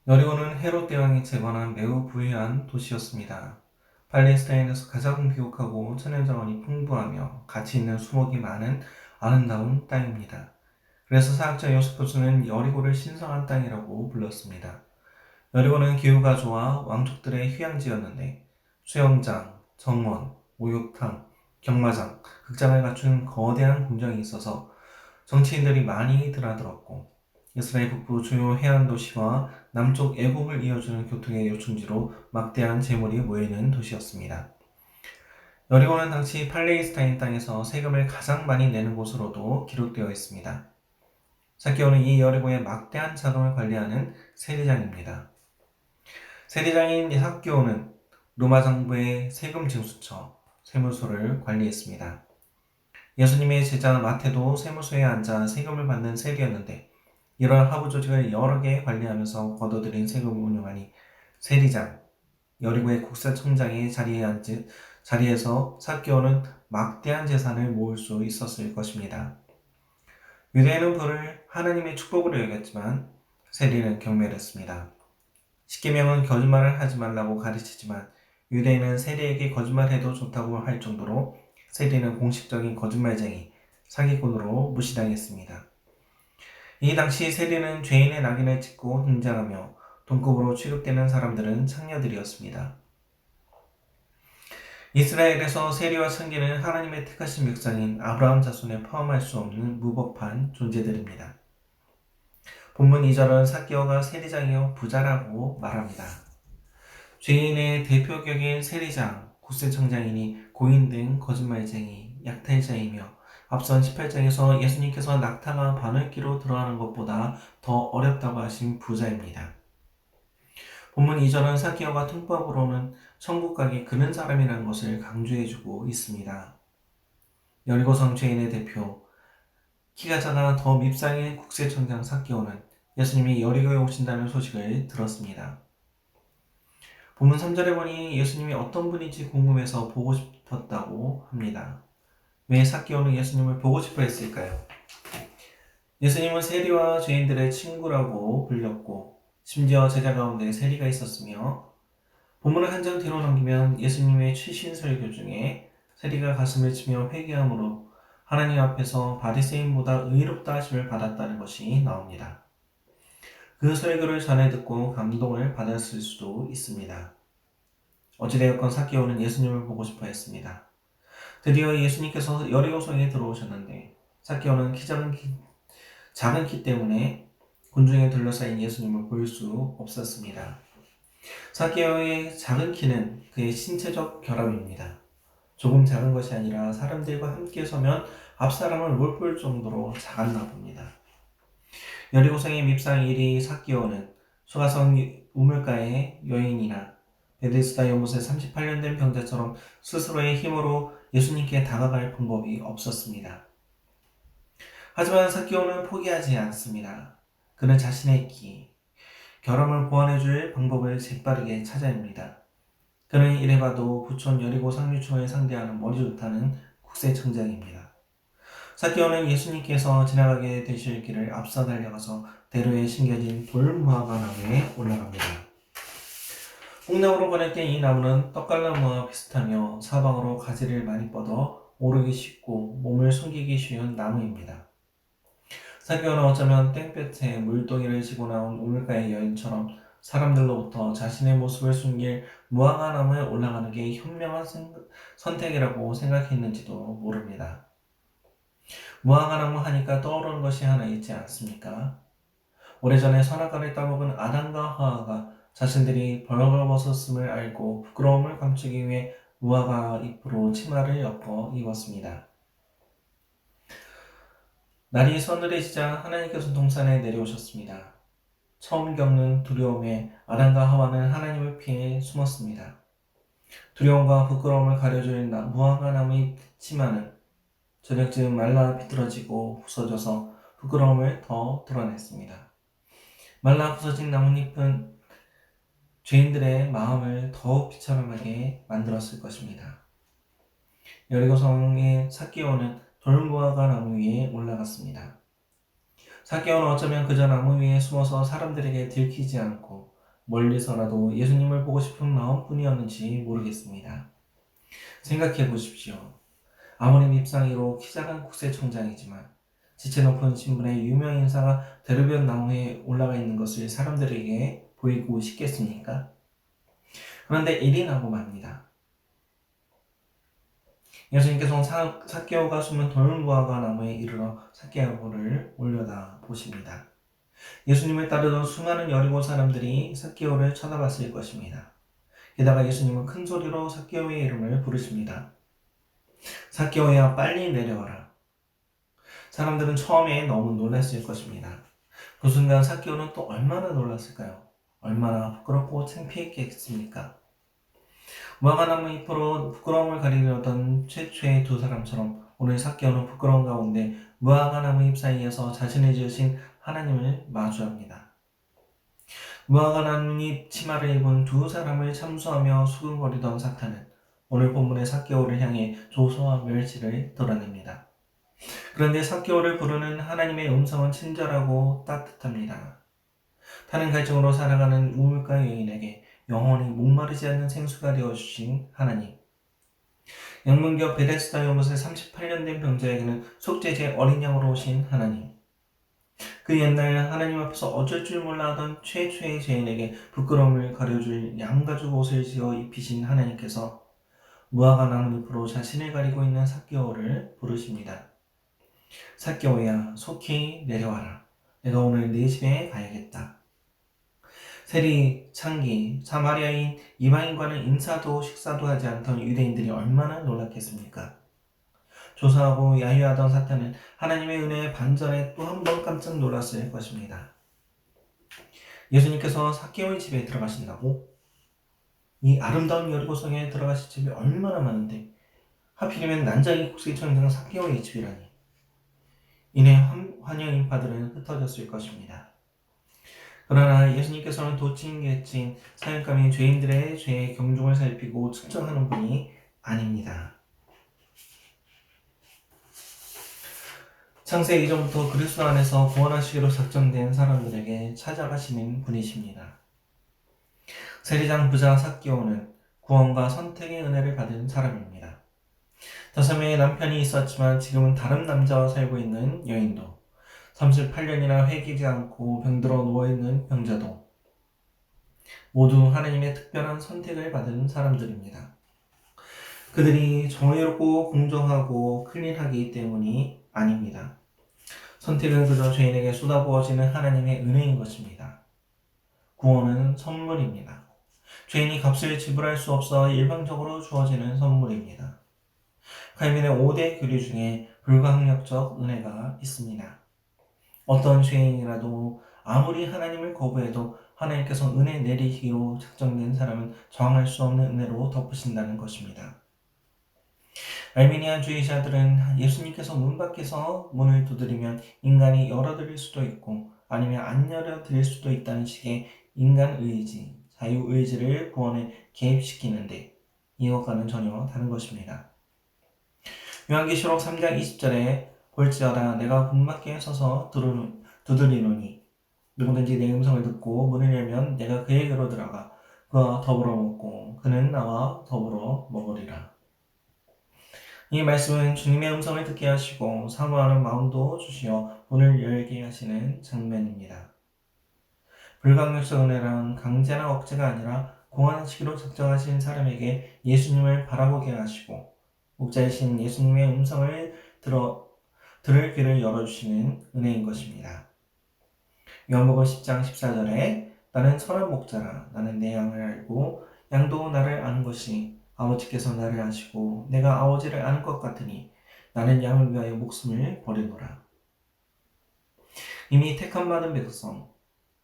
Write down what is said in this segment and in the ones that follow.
여리고는 헤롯 대왕이 재건한 매우 부유한 도시였습니다. 팔레스타인에서 가장 비옥하고 천연자원이 풍부하며 가치 있는 수목이 많은 아름다운 땅입니다. 그래서 사학자 요스푸스는 여리고를 신성한 땅이라고 불렀습니다. 여리고는 기후가 좋아 왕족들의 휴양지였는데 수영장, 정원, 목욕탕, 경마장, 극장을 갖춘 거대한 궁정이 있어서 정치인들이 많이 드나들었고 이스라엘 북부 주요 해안 도시와 남쪽 애국을 이어주는 교통의 요충지로 막대한 재물이 모이는 도시였습니다. 여리고는 당시 팔레스타인 땅에서 세금을 가장 많이 내는 곳으로도 기록되어 있습니다. 사케오는 이 여리고의 막대한 자금을 관리하는 세리장입니다. 세리장인 사케오는 로마 정부의 세금 징수처, 세무소를 관리했습니다. 예수님의 제자 마태도 세무소에 앉아 세금을 받는 세리였는데 이런 하부 조직을 여러 개 관리하면서 걷어들인 세금을 운용하니 세리장, 여리고의 국세청장의 자리에서 사케오는 막대한 재산을 모을 수 있었을 것입니다. 유대인은 부를 하나님의 축복으로 여겼지만 세리는 경멸했습니다. 십계명은 거짓말을 하지 말라고 가르치지만 유대인은 세리에게 거짓말해도 좋다고 할 정도로 세리는 공식적인 거짓말쟁이, 사기꾼으로 무시당했습니다. 이 당시 세리는 죄인의 낙인을 찍고 등장하며 동급으로 취급되는 사람들은 창녀들이었습니다. 이스라엘에서 세리와 창기는 하나님의 택하신 백성인 아브라함 자손에 포함할 수 없는 무법한 존재들입니다. 본문 2절은 사케오가 세리장이요 부자라고 말합니다. 죄인의 대표격인 세리장, 국세청장이니 고인 등 거짓말쟁이, 약탈자이며 앞선 18장에서 예수님께서 낙타가 바늘기로 들어가는 것보다 더 어렵다고 하신 부자입니다. 본문 2절은 사케오가 통법으로는 천국 가기 그른 사람이라는 것을 강조해주고 있습니다. 여리고성 죄인의 대표, 키가 작아 더 밉상인 국세청장 사케오는 예수님이 여리고에 오신다는 소식을 들었습니다. 본문 3절에 보니 예수님이 어떤 분인지 궁금해서 보고 싶었다고 합니다. 왜 사케오는 예수님을 보고 싶어 했을까요? 예수님은 세리와 죄인들의 친구라고 불렸고 심지어 제자 가운데 세리가 있었으며 본문을 한 장 뒤로 넘기면 예수님의 최신 설교 중에 세리가 가슴을 치며 회개함으로 하나님 앞에서 바리새인보다 의롭다 하심을 받았다는 것이 나옵니다. 그 설교를 전해 듣고 감동을 받았을 수도 있습니다. 어찌되었건 사케오는 예수님을 보고 싶어 했습니다. 드디어 예수님께서 여리고성에 들어오셨는데 사케오는 작은 키 때문에 군중에 둘러싸인 예수님을 볼 수 없었습니다. 사케오의 작은 키는 그의 신체적 결함입니다. 조금 작은 것이 아니라 사람들과 함께 서면 앞사람을 못 볼 정도로 작았나 봅니다. 여리고성의 밉상 1위 사케오는 수가성 우물가의 여인이나 베데스다 연못에 38년 된 병자처럼 스스로의 힘으로 예수님께 다가갈 방법이 없었습니다. 하지만 사케오는 포기하지 않습니다. 그는 자신의 결함을 보완해줄 방법을 재빠르게 찾아냅니다. 그는 이래봐도 부촌 여리고 상류층을 상대하는 머리 좋다는 국세청장입니다. 사케오는 예수님께서 지나가게 되실 길을 앞서 달려가서 대로에 심겨진 돌무화과 나무에 올라갑니다. 뽕나무로 번역된 이 나무는 떡갈나무와 비슷하며 사방으로 가지를 많이 뻗어 오르기 쉽고 몸을 숨기기 쉬운 나무입니다. 사케오는 어쩌면 땡볕에 물동이를 지고 나온 우물가의 여인처럼 사람들로부터 자신의 모습을 숨길 무화과 나무에 올라가는 게 현명한 선택이라고 생각했는지도 모릅니다. 무화과 나무 하니까 떠오르는 것이 하나 있지 않습니까? 오래전에 선악과를 따먹은 아담과 하와가 자신들이 벌거벗었음을 알고 부끄러움을 감추기 위해 무화과 잎으로 치마를 엮어 입었습니다. 날이 서늘해지자 하나님께서 동산에 내려오셨습니다. 처음 겪는 두려움에 아담과 하와는 하나님을 피해 숨었습니다. 두려움과 부끄러움을 가려줄 무화과 나무의 치마는 저녁쯤 말라 비틀어지고 부서져서 부끄러움을 더 드러냈습니다. 말라 부서진 나뭇잎은 죄인들의 마음을 더욱 비참하게 만들었을 것입니다. 여리고성의 사케오는 돌무화과 나무 위에 올라갔습니다. 사케오는 어쩌면 그저 나무 위에 숨어서 사람들에게 들키지 않고 멀리서라도 예수님을 보고 싶은 마음뿐이었는지 모르겠습니다. 생각해 보십시오. 아무리 밉상이로 키 작은 국세청장이지만 지체 높은 신분의 유명 인사가 대로변 나무에 올라가 있는 것을 사람들에게 보이고 싶겠습니까? 그런데 일이 나고 맙니다. 예수님께서 삭개오가 숨은 돌무화과 나무에 이르러 삭개오를 올려다 보십니다. 예수님을 따르던 수많은 여리고 사람들이 삭개오를 쳐다봤을 것입니다. 게다가 예수님은 큰 소리로 삭개오의 이름을 부르십니다. 삭개오야, 빨리 내려와라. 사람들은 처음에 너무 놀랐을 것입니다. 그 순간 삭개오는 또 얼마나 놀랐을까요? 얼마나 부끄럽고 창피했겠습니까? 무화과나무 잎으로 부끄러움을 가리려던 최초의 두 사람처럼 오늘 삭개오는 부끄러운 가운데 무화과나무 잎 사이에서 자신을 지으신 하나님을 마주합니다. 무화과나무 잎 치마를 입은 두 사람을 참수하며 수근거리던 사탄은 오늘 본문의 삭개오를 향해 조소와 멸시를 드러냅니다. 그런데 삭개오를 부르는 하나님의 음성은 친절하고 따뜻합니다. 타는 갈증으로 살아가는 우물가 여인에게 영원히 목마르지 않는 생수가 되어주신 하나님. 양문교 베데스다 요못에 38년 된 병자에게는 속죄제 어린 양으로 오신 하나님. 그 옛날 하나님 앞에서 어쩔 줄 몰라 하던 최초의 죄인에게 부끄러움을 가려줄 양가죽 옷을 지어 입히신 하나님께서 무화과 나뭇잎으로 자신을 가리고 있는 삭개오를 부르십니다. 삭개오야, 속히 내려와라. 내가 오늘 네 집에 가야겠다. 세리, 창기, 사마리아인, 이방인과는 인사도 식사도 하지 않던 유대인들이 얼마나 놀랐겠습니까? 조사하고 야유하던 사탄은 하나님의 은혜의 반전에 또 한 번 깜짝 놀랐을 것입니다. 예수님께서 삭개오의 집에 들어가신다고? 이 아름다운 여리고성에 들어가실 집이 얼마나 많은데 하필이면 난장이 국세청장 삭개오의 집이라니. 이내 환영 인파들은 흩어졌을 것입니다. 그러나 예수님께서는 도찐 개찐 사역감인 죄인들의 죄의 경중을 살피고 측정하는 분이 아닙니다. 창세 이전부터 그리스도 안에서 구원하시기로 작정된 사람들에게 찾아가시는 분이십니다. 세리장 부자 삭개오는 구원과 선택의 은혜를 받은 사람입니다. 5명의 남편이 있었지만 지금은 다른 남자와 살고 있는 여인도, 38년이나 회개지 않고 병들어 누워있는 병자도 모두 하나님의 특별한 선택을 받은 사람들입니다. 그들이 정의롭고 공정하고 클린하기 때문이 아닙니다. 선택은 그저 죄인에게 쏟아부어지는 하나님의 은혜인 것입니다. 구원은 선물입니다. 죄인이 값을 지불할 수 없어 일방적으로 주어지는 선물입니다. 칼빈의 5대 교리 중에 불가항력적 은혜가 있습니다. 어떤 죄인이라도 아무리 하나님을 거부해도 하나님께서 은혜 내리시기로 작정된 사람은 저항할 수 없는 은혜로 덮으신다는 것입니다. 알미니안주의자들은 예수님께서 문 밖에서 문을 두드리면 인간이 열어드릴 수도 있고 아니면 안 열어드릴 수도 있다는 식의 인간 의지, 자유의지를 구원에 개입시키는데 이것과는 전혀 다른 것입니다. 요한계시록 3장 20절에 볼지어다 내가 문 밖에 서서 두드리노니 누구든지 내 음성을 듣고 문을 열면 내가 그에게로 들어가 그와 더불어 먹고 그는 나와 더불어 먹으리라. 이 말씀은 주님의 음성을 듣게 하시고 사모하는 마음도 주시어 문을 열게 하시는 장면입니다. 불강력적 은혜란 강제나 억제가 아니라 공안시기로 작정하신 사람에게 예수님을 바라보게 하시고 목자이신 예수님의 음성을 들을 귀를 열어주시는 은혜인 것입니다. 요한복음 10장 14절에 나는 선한 목자라 나는 내 양을 알고 양도 나를 아는 것이 아버지께서 나를 아시고 내가 아버지를 아는 것 같으니 나는 양을 위하여 목숨을 버리노라. 이미 택함 받은 백성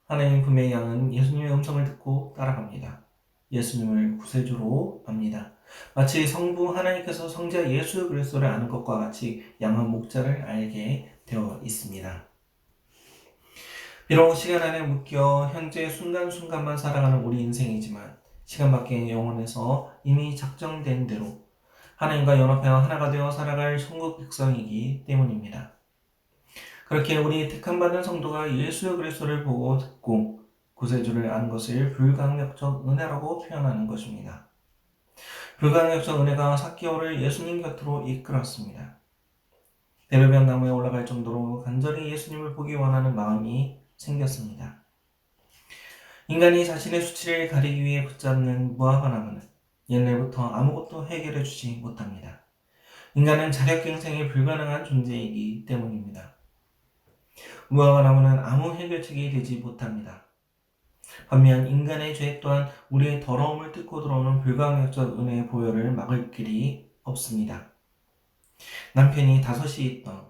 하나님 품의 양은 예수님의 음성을 듣고 따라갑니다. 예수님을 구세주로 압니다. 마치 성부 하나님께서 성자 예수 그리스도를 아는 것과 같이 양은 목자를 알게 되어 있습니다. 비록 시간 안에 묶여 현재 순간순간만 살아가는 우리 인생이지만 시간 밖의 영혼에서 이미 작정된 대로 하나님과 연합하여 하나가 되어 살아갈 천국 백성이기 때문입니다. 그렇게 우리 택함받은 성도가 예수 그리스도를 보고 듣고 구세주를 아는 것을 불가항력적 은혜라고 표현하는 것입니다. 불가항력적 은혜가 삭개오를 예수님 곁으로 이끌었습니다. 대로변 나무에 올라갈 정도로 간절히 예수님을 보기 원하는 마음이 생겼습니다. 인간이 자신의 수치를 가리기 위해 붙잡는 무화과 나무는 옛날부터 아무것도 해결해 주지 못합니다. 인간은 자력갱생이 불가능한 존재이기 때문입니다. 무화과 나무는 아무 해결책이 되지 못합니다. 반면 인간의 죄 또한 우리의 더러움을 뚫고 들어오는 불가항력적 은혜의 보혈을 막을 길이 없습니다. 남편이 5이 있던,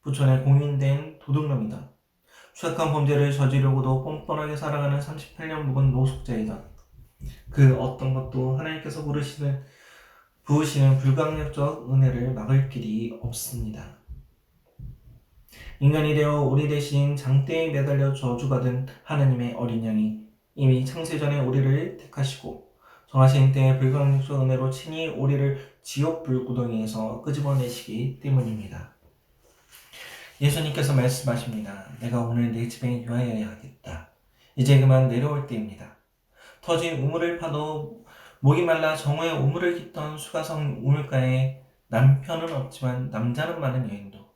부천에 공인된 도둑놈이던, 추악한 범죄를 저지르고도 뻔뻔하게 살아가는 38년 묵은 노숙자이던, 그 어떤 것도 하나님께서 부으시는 불가항력적 은혜를 막을 길이 없습니다. 인간이 되어 우리 대신 장대에 매달려 저주받은 하나님의 어린 양이 이미 창세전에 우리를 택하시고 정하신 때의 불가항력적 은혜로 친히 우리를 지옥 불구덩이에서 끄집어내시기 때문입니다. 예수님께서 말씀하십니다. 내가 오늘 내 집에 유하여야 하겠다. 이제 그만 내려올 때입니다. 터진 우물을 파도 목이 말라 정오에 우물을 깃던 수가성 우물가에 남편은 없지만 남자는 많은 여인도,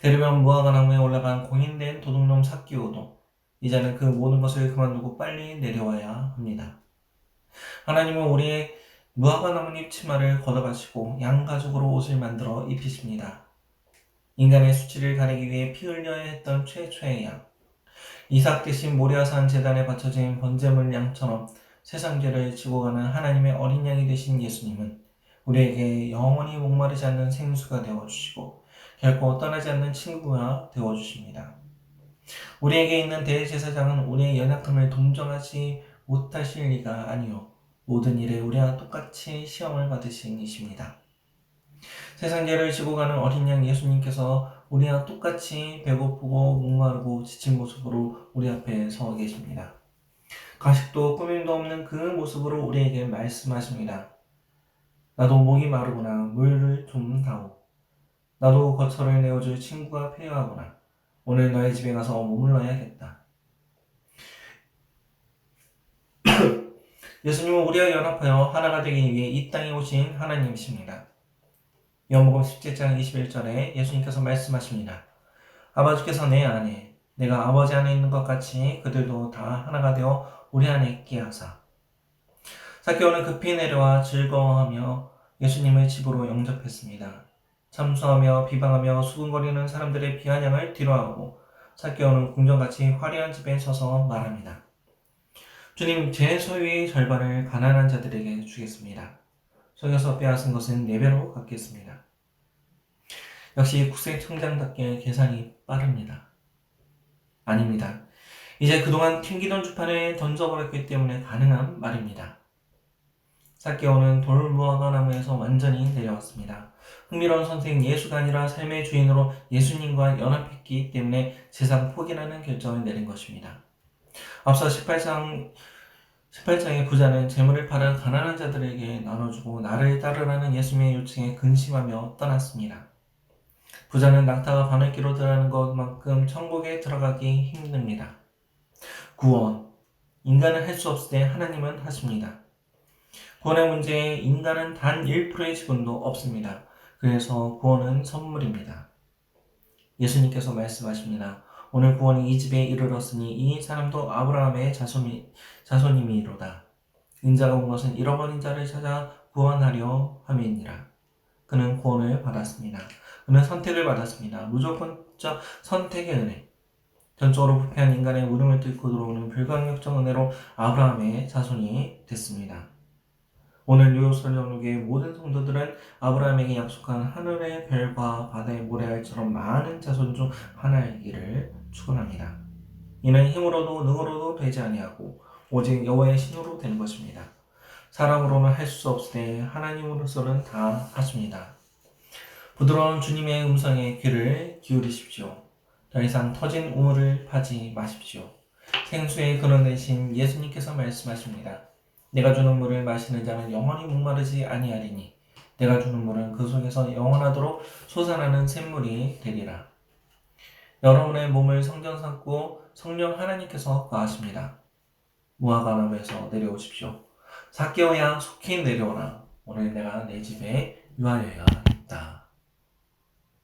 대르변 무화과 나무에 올라간 공인된 도둑놈 삭개오도 이제는 그 모든 것을 그만두고 빨리 내려와야 합니다. 하나님은 우리의 무화과 나뭇잎 치마를 걷어가시고 양가죽으로 옷을 만들어 입히십니다. 인간의 수치를 가리기 위해 피 흘려야 했던 최초의 양, 이삭 대신 모리아산 제단에 바쳐진 번제물 양처럼 세상 죄를 지고 가는 하나님의 어린 양이 되신 예수님은 우리에게 영원히 목마르지 않는 생수가 되어주시고 결코 떠나지 않는 친구가 되어주십니다. 우리에게 있는 대제사장은 우리의 연약함을 동정하지 못하실 리가 아니요 모든 일에 우리와 똑같이 시험을 받으신 이십니다. 세상 죄를 지고 가는 어린 양 예수님께서 우리와 똑같이 배고프고 목마르고 지친 모습으로 우리 앞에 서 계십니다. 가식도 꾸밈도 없는 그 모습으로 우리에게 말씀하십니다. 나도 목이 마르구나. 물을 좀 다오. 나도 거처를 내어줄 친구가 필요하구나. 오늘 너의 집에 가서 머물러야겠다. 예수님은 우리와 연합하여 하나가 되기 위해 이 땅에 오신 하나님이십니다. 요한복음 17장 21절에 예수님께서 말씀하십니다. 아버지께서 내 안에, 내가 아버지 안에 있는 것 같이 그들도 다 하나가 되어 우리 안에 있게 하사. 삭개오는 급히 내려와 즐거워하며 예수님의 집으로 영접했습니다. 참소하며 비방하며 수군거리는 사람들의 비아냥을 뒤로하고 삭개오는 궁전같이 화려한 집에 서서 말합니다. 주님, 제 소유의 절반을 가난한 자들에게 주겠습니다. 속여서 빼앗은 것은 4배로 갚겠습니다. 역시 국세청장답게 계산이 빠릅니다. 아닙니다. 이제 그동안 튕기던 주판에 던져버렸기 때문에 가능한 말입니다. 삭개오는 돌무화과 나무에서 완전히 내려왔습니다. 흥미로운 선생 예수가 아니라 삶의 주인으로 예수님과 연합했기 때문에 세상 포기라는 결정을 내린 것입니다. 앞서 18장의 부자는 재물을 팔아 가난한 자들에게 나눠주고 나를 따르라는 예수님의 요청에 근심하며 떠났습니다. 부자는 낙타가 바늘기로 들어가는 것만큼 천국에 들어가기 힘듭니다. 구원, 인간은 할 수 없을 때 하나님은 하십니다. 구원의 문제에 인간은 단 1%의 지분도 없습니다. 그래서 구원은 선물입니다. 예수님께서 말씀하십니다. 오늘 구원이 이 집에 이르렀으니 이 사람도 아브라함의 자손임이로다. 인자가 온 것은 잃어버린 자를 찾아 구원하려 함이니라. 그는 구원을 받았습니다. 그는 선택을 받았습니다. 무조건적 선택의 은혜. 전적으로 부패한 인간의 물음을 뚫고 들어오는 불가항력적 은혜로 아브라함의 자손이 됐습니다. 오늘 요설령록의 모든 성도들은 아브라함에게 약속한 하늘의 별과 바다의 모래알처럼 많은 자손 중 하나이기를 축원합니다. 이는 힘으로도 능으로도 되지 아니하고 오직 여호와의 신으로 되는 것입니다. 사람으로는 할 수 없을 때 하나님으로서는 다 하십니다. 부드러운 주님의 음성에 귀를 기울이십시오. 더 이상 터진 우물을 파지 마십시오. 생수의 근원 되신 예수님께서 말씀하십니다. 내가 주는 물을 마시는 자는 영원히 목마르지 아니하리니 내가 주는 물은 그 속에서 영원하도록 솟아나는 샘물이 되리라. 여러분의 몸을 성전 삼고 성령 하나님께서 거하십니다. 무화과나무에서 내려오십시오. 삭개오야 속히 내려오라. 오늘 내가 내 집에 유하여야겠다.